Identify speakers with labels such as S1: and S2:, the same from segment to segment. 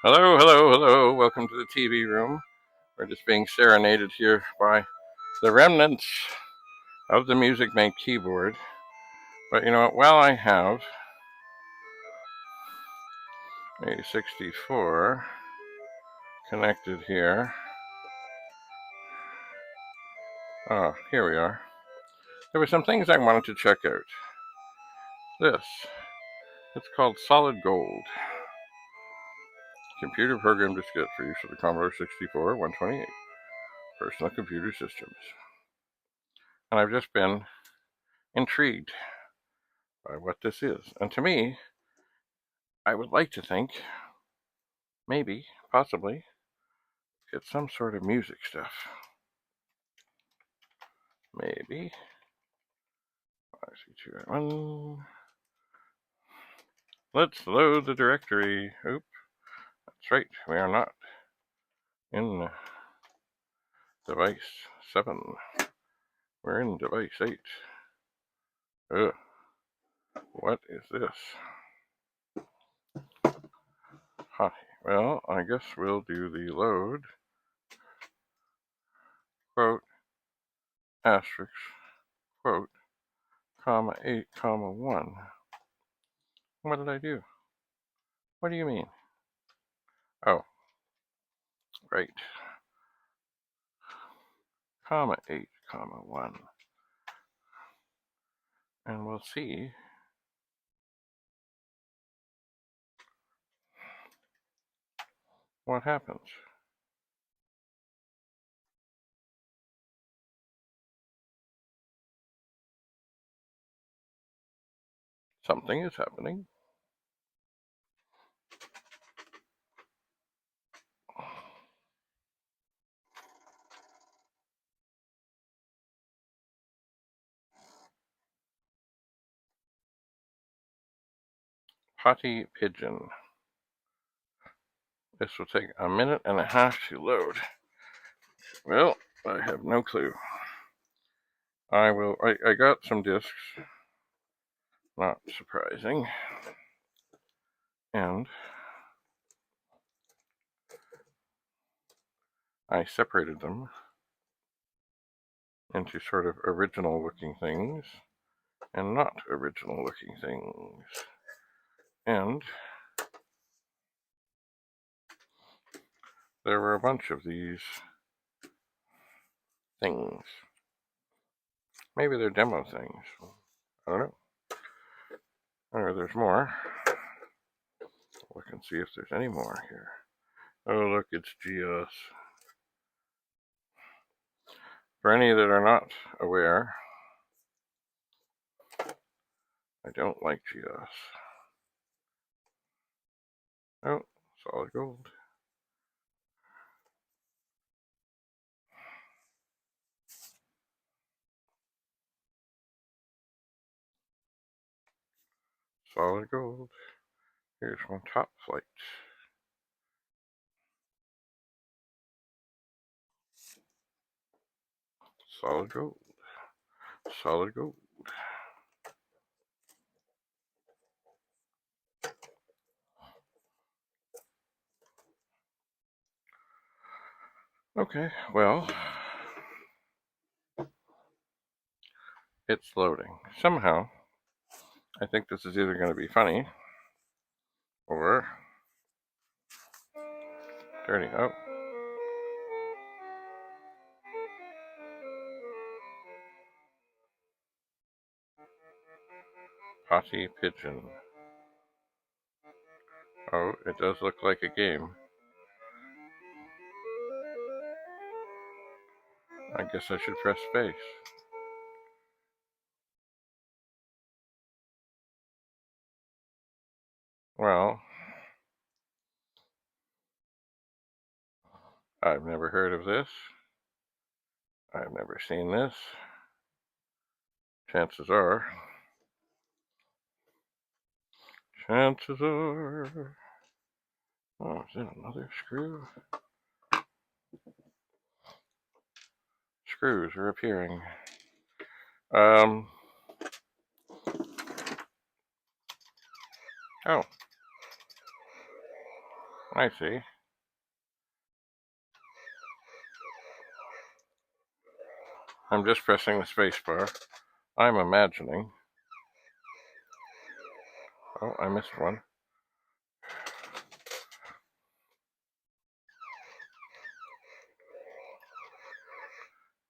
S1: Hello, hello, hello. Welcome to the TV room. We're just being serenaded here by the remnants of the Music Bank keyboard. But you know what? While I have a 64 connected here. Oh, here we are. There were some things I wanted to check out. This. It's called Solid Gold. Computer program diskette for use with the Commodore 64 128 personal computer systems. And I've just been intrigued by what this is. And to me, I would like to think, maybe, possibly, it's some sort of music stuff. Maybe. I see 2 Let's load the directory. Oop. That's right. We are not in device 7. We're in device 8. Ugh. What is this? Hi. Well, I guess we'll do the load. Quote, asterisk, quote, comma 8, comma 1. What did I do? What do you mean? Oh, right. Comma 8, comma 1. And we'll see what happens. Something is happening. Potty Pigeon. This will take a minute and a half to load. Well, I have no clue. I got some discs, not surprising, and I separated them into sort of original looking things and not original looking things. And there were a bunch of these things. Maybe they're demo things. I don't know. Or there's more. Look and see if there's any more here. Oh, look, it's GS. For any that are not aware, I don't like GS. Oh, solid gold. Solid gold. Here's one top flight. Solid gold. Solid gold. Okay, well, it's loading. Somehow, I think this is either going to be funny or dirty. Oh. Potty Pigeon. Oh, it does look like a game. I guess I should press space. Well, I've never heard of this. I've never seen this. Chances are. Chances are. Oh, is that another screw? Screws are appearing. Oh. I see. I'm just pressing the space bar. I'm imagining. Oh, I missed one.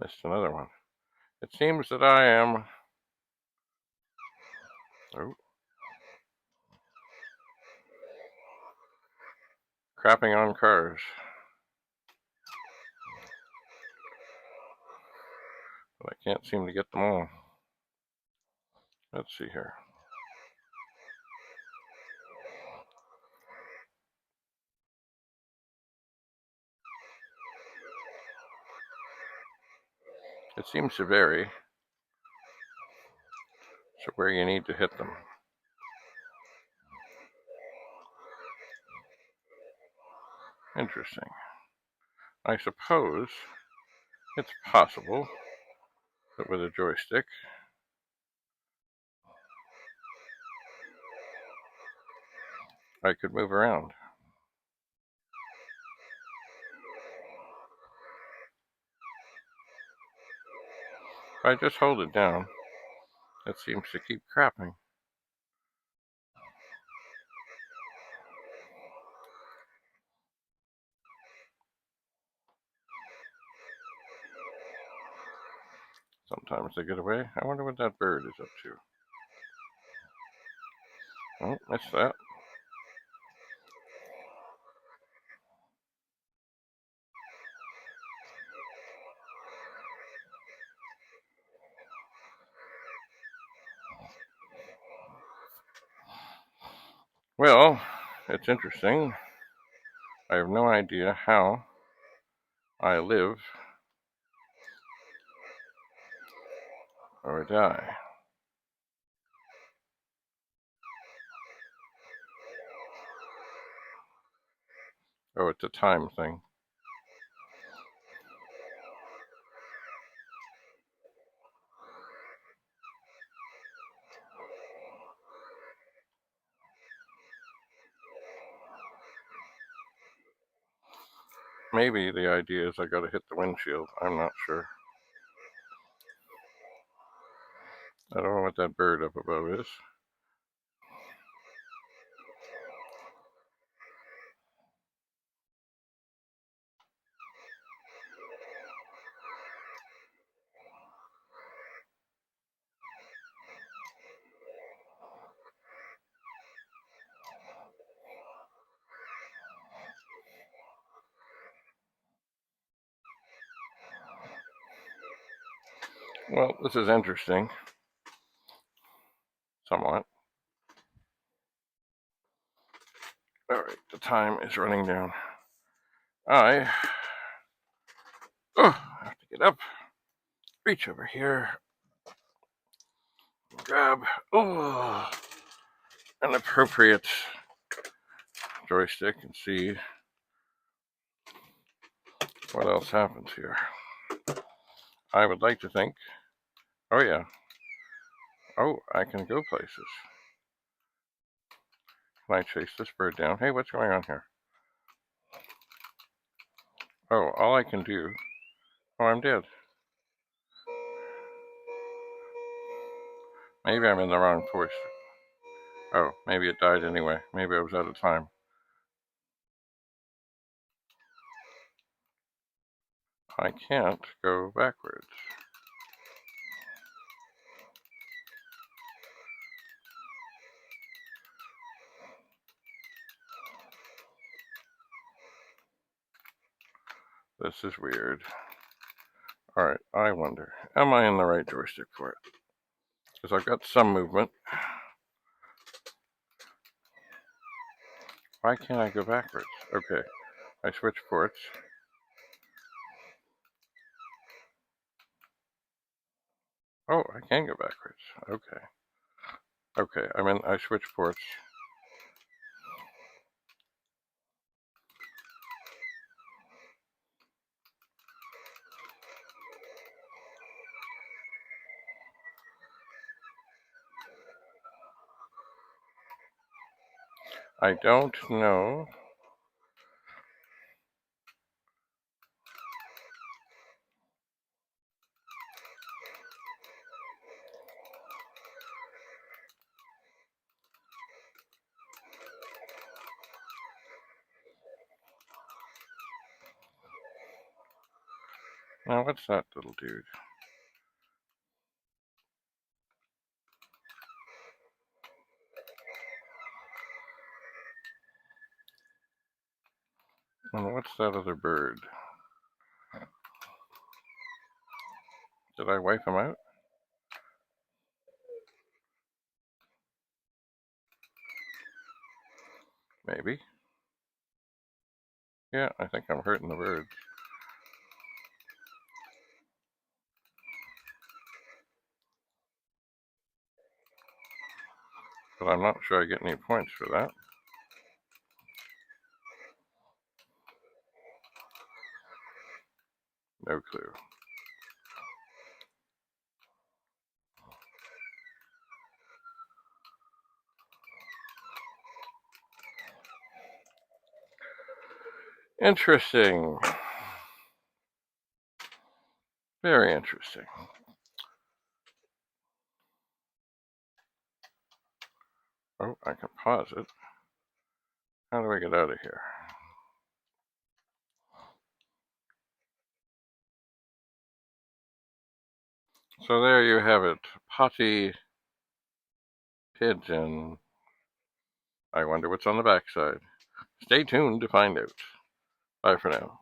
S1: Missed another one. It seems that I am... Oh. Crapping on cars. But I can't seem to get them all. Let's see here. It seems to vary. So where you need to hit them. Interesting. I suppose it's possible that with a joystick I could move around. If I just hold it down, it seems to keep crapping. Sometimes they get away. I wonder what that bird is up to. Oh, missed that. Well, it's interesting. I have no idea how I live or die. Oh, it's a time thing. Maybe the idea is I gotta hit the windshield. I'm not sure. I don't know what that bird up above is. Well, this is interesting. Somewhat. Alright, the time is running down. I have to get up, reach over here, grab an appropriate joystick and see what else happens here. I would like to think, oh yeah, oh, I can go places. Can I chase this bird down? Hey, what's going on here? Oh, all I can do, oh, I'm dead. Maybe I'm in the wrong place. Oh, maybe it died anyway. Maybe I was out of time. I can't go backwards. This is weird. Alright, I wonder, am I in the right joystick for it? Because I've got some movement. Why can't I go backwards? Okay, I switch ports. Oh, I can go backwards. Okay. Okay, I switch ports. I don't know Now, what's that little dude? And what's that other bird? Did I wipe him out? Maybe. Yeah, I think I'm hurting the birds. But I'm not sure I get any points for that. No clue. Interesting. Very interesting. Oh, I can pause it. How do I get out of here? So there you have it. Potty, Pigeon. I wonder what's on the backside. Stay tuned to find out. Bye for now.